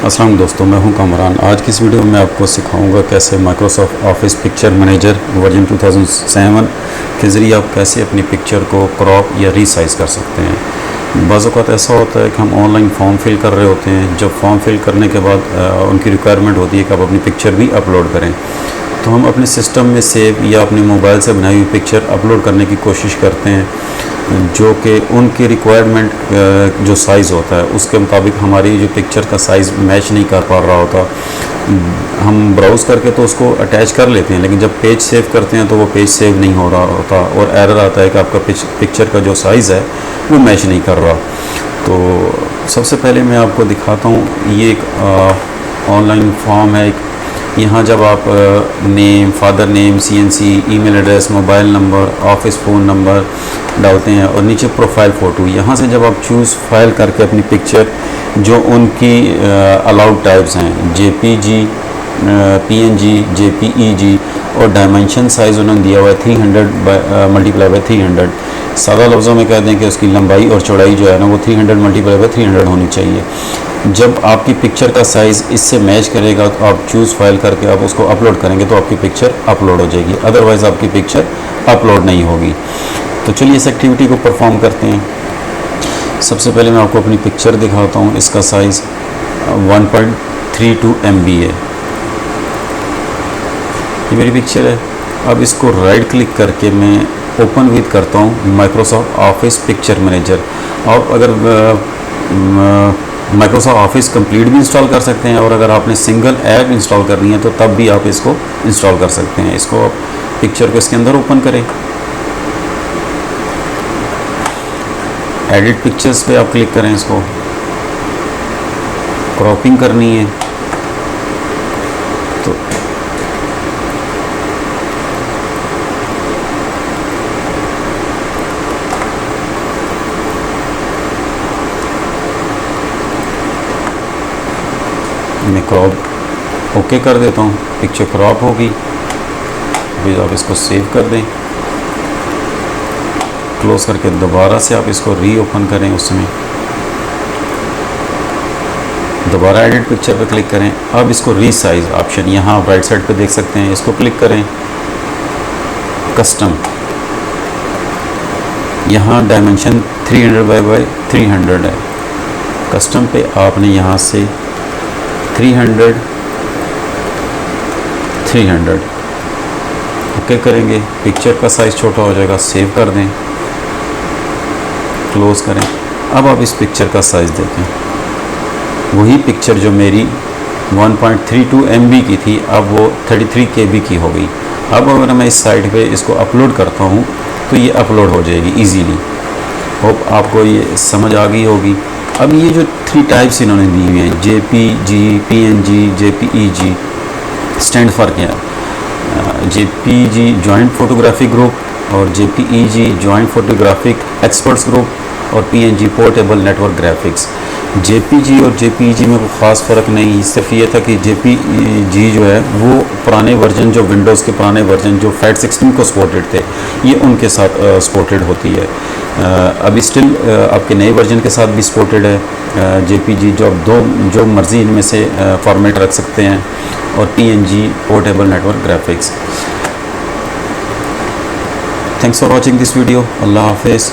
अस्सलाम दोस्तों, मैं हूं कामरान। आज की इस वीडियो में मैं आपको सिखाऊंगा कैसे Microsoft office picture manager version 2007 के ज़रिए आप कैसे अपनी पिक्चर को क्रॉप या रीसाइज़ कर सकते हैं। बाज़ औक़ात ऐसा होता है कि हम ऑनलाइन फॉर्म फिल कर रहे होते हैं। जब फॉर्म फिल करने के बाद उनकी रिक्वायरमेंट होती है कि आप अपनी पिक्चर भी अपलोड करें, तो हम अपने सिस्टम में सेव या अपने मोबाइल से बनाई हुई पिक्चर अपलोड करने की कोशिश करते हैं, जो कि उनकी रिक्वायरमेंट जो साइज़ होता है उसके मुताबिक हमारी जो पिक्चर का साइज़ मैच नहीं कर पा रहा होता। हम ब्राउज़ करके तो उसको अटैच कर लेते हैं, लेकिन जब पेज सेव करते हैं तो वो पेज सेव नहीं हो रहा होता और एरर आता है कि आपका पिक्चर का जो साइज़ है वो मैच नहीं कर रहा। तो सबसे पहले मैं आपको दिखाता हूँ, ये एक ऑनलाइन फॉर्म है। यहाँ जब आप name, father name, CNC, email address, mobile number, office phone number डालते हैं और नीचे प्रोफाइल फ़ोटो, यहाँ से जब आप चूज़ फाइल करके अपनी पिक्चर जो उनकी अलाउड टाइप्स हैं, जेपीजी, पीएनजी, जेपीईजी और डायमेंशन साइज़ उन्होंने दिया हुआ है 300 मल्टीप्लाई बाई 300। सादा लफ्ज़ों में कह दें कि उसकी लंबाई और चौड़ाई जो है ना वो 300 मल्टीप्लाई बाई 300 होनी चाहिए। जब आपकी पिक्चर का साइज़ इससे मैच करेगा तो आप चूज़ फाइल करके आप उसको अपलोड करेंगे तो आपकी पिक्चर अपलोड हो जाएगी, अदरवाइज़ आपकी पिक्चर अपलोड नहीं होगी। तो चलिए इस एक्टिविटी को परफॉर्म करते हैं। सबसे पहले मैं आपको अपनी पिक्चर दिखाता हूँ। इसका साइज़ 1.32 MB है। ये मेरी पिक्चर है। अब इसको राइट क्लिक करके मैं ओपन विद करता हूँ माइक्रोसॉफ्ट ऑफिस पिक्चर मैनेजर। आप अगर माइक्रोसॉफ्ट ऑफिस कंप्लीट भी इंस्टॉल कर सकते हैं और अगर आपने सिंगल ऐप इंस्टॉल करनी है तो तब भी आप इसको इंस्टॉल कर सकते हैं। इसको आप पिक्चर को इसके अंदर ओपन करें, एडिट पिक्चर्स पे आप क्लिक करें, इसको क्रॉपिंग करनी है तो मैं क्रॉप ओके कर देता हूँ। पिक्चर क्रॉप होगी। अभी आप इसको सेव कर दें, क्लोज करके दोबारा से आप इसको रीओपन करें। उसमें दोबारा एडिट पिक्चर पर क्लिक करें। अब इसको रीसाइज ऑप्शन यहाँ आप राइट साइड पे देख सकते हैं, इसको क्लिक करें। कस्टम, यहाँ डायमेंशन 300 बाई 300 है। कस्टम पे आपने यहाँ से 300 ओके करेंगे। पिक्चर का साइज़ छोटा हो जाएगा, सेव कर दें, क्लोज करें। अब आप इस पिक्चर का साइज़ देखें, वही पिक्चर जो मेरी 1.32 MB की थी अब वो 33 KB की हो गई। अब अगर मैं इस साइड पे इसको अपलोड करता हूँ तो ये अपलोड हो जाएगी इजीली। होप आपको ये समझ आ गई होगी। अब ये जो 3 टाइप्स इन्होंने दी हुई हैं, JPG, PNG, JPEG, stand for क्या है? जेपीजी जॉइंट फोटोग्राफिक ग्रुप और JPEG joint photographic experts group और PNG portable network graphics. JPG और जेपीईजी में कोई ख़ास फ़र्क नहीं, सिर्फ ये था कि जेपीजी जो है वो पुराने वर्जन, जो विंडोज़ के पुराने वर्जन जो FAT16 को सपोर्टेड थे, ये उनके साथ सपोर्टेड होती है। अभी स्टिल आपके नए वर्जन के साथ भी सपोर्टेड है जेपीजी, जो आप जो मर्ज़ी इनमें से फॉर्मेट रख सकते हैं, और PNG portable network graphics. Thanks for watching this video. अल्लाह हाफिज़।